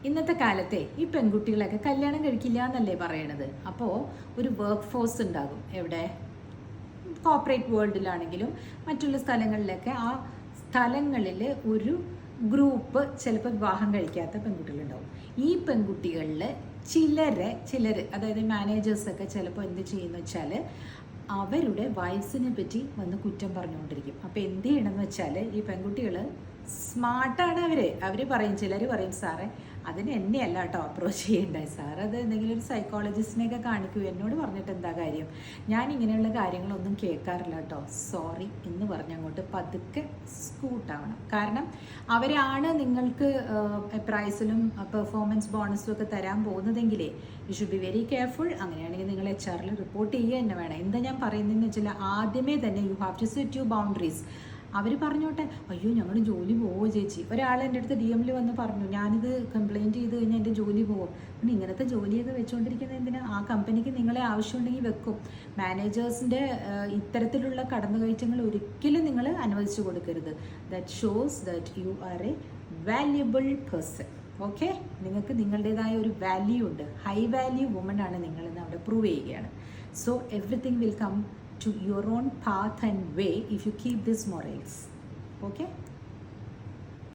ഇന്നത്തെ കാലത്തെ ഈ പെൺകുട്ടികളൊക്കെ കല്യാണം കഴിക്കില്ല എന്നല്ലേ പറയണത്. അപ്പോൾ ഒരു വർക്ക് ഫോഴ്സ് ഉണ്ടാകും. എവിടെ? കോർപ്പറേറ്റ് വേൾഡിലാണെങ്കിലും മറ്റുള്ള സ്ഥലങ്ങളിലൊക്കെ ആ സ്ഥലങ്ങളിൽ ഒരു ഗ്രൂപ്പ് ചിലപ്പോൾ വിവാഹം കഴിക്കാത്ത പെൺകുട്ടികളുണ്ടാവും. ഈ പെൺകുട്ടികളിൽ ചിലർ അതായത് മാനേജേഴ്സൊക്കെ ചിലപ്പോൾ എന്ത് ചെയ്യുന്നു വെച്ചാൽ അവരുടെ വയസ്സിനെ പറ്റി വന്ന് കുറ്റം പറഞ്ഞുകൊണ്ടിരിക്കും. അപ്പോൾ എന്ത് ചെയ്യണമെന്ന് വെച്ചാൽ ഈ പെൺകുട്ടികൾ സ്മാർട്ടാണ്. അവർ പറയും, ചിലർ പറയും, സാറേ അതിന് എന്നെയല്ല കേട്ടോ അപ്രോച്ച് ചെയ്യേണ്ടത്, സാർ അത് എന്തെങ്കിലും ഒരു സൈക്കോളജിസ്റ്റിനെയൊക്കെ കാണിക്കൂ, എന്നോട് പറഞ്ഞിട്ട് എന്താ കാര്യം, ഞാൻ ഇങ്ങനെയുള്ള കാര്യങ്ങളൊന്നും കേൾക്കാറില്ല കേട്ടോ, സോറി എന്ന് പറഞ്ഞങ്ങോട്ട് പതുക്കെ സ്കൂട്ടാവണം. കാരണം അവരാണ് നിങ്ങൾക്ക് പ്രൈസിലും പെർഫോമൻസ് ബോണസിലും ഒക്കെ തരാൻ പോകുന്നതെങ്കിലേ you should be very careful. അങ്ങനെയാണെങ്കിൽ നിങ്ങൾ HR റിപ്പോർട്ട് ചെയ്യുക തന്നെ വേണം. എന്താ ഞാൻ പറയുന്നതെന്ന് വെച്ചാൽ ആദ്യമേ തന്നെ you have to set you boundaries. അവർ പറഞ്ഞോട്ടെ, അയ്യോ ഞങ്ങൾ ജോലി പോവോ ചേച്ചി. ഒരാൾ എൻ്റെ അടുത്ത് DM-ൽ വന്ന് പറഞ്ഞു, ഞാനിത് കംപ്ലയിൻറ്റ് ചെയ്ത് കഴിഞ്ഞാൽ എൻ്റെ ജോലി പോകും. പിന്നെ ഇങ്ങനത്തെ ജോലിയൊക്കെ വെച്ചുകൊണ്ടിരിക്കുന്നത് എന്തിനാ? ആ കമ്പനിക്ക് നിങ്ങളെ ആവശ്യമുണ്ടെങ്കിൽ വെക്കും. മാനേജേഴ്സിൻ്റെ ഇത്തരത്തിലുള്ള കടന്നുകയറ്റങ്ങൾ ഒരിക്കലും നിങ്ങൾ അനുവദിച്ചു കൊടുക്കരുത്. That shows that you are A valuable person. Okay, നിങ്ങൾക്ക് നിങ്ങളുടേതായ ഒരു വാല്യൂ ഉണ്ട്. ഹൈ വാല്യൂ വുമൺ ആണ് നിങ്ങളെന്ന് അവിടെ പ്രൂവ് ചെയ്യുകയാണ്. So everything will come to your own path and way if you keep these morals. Okay?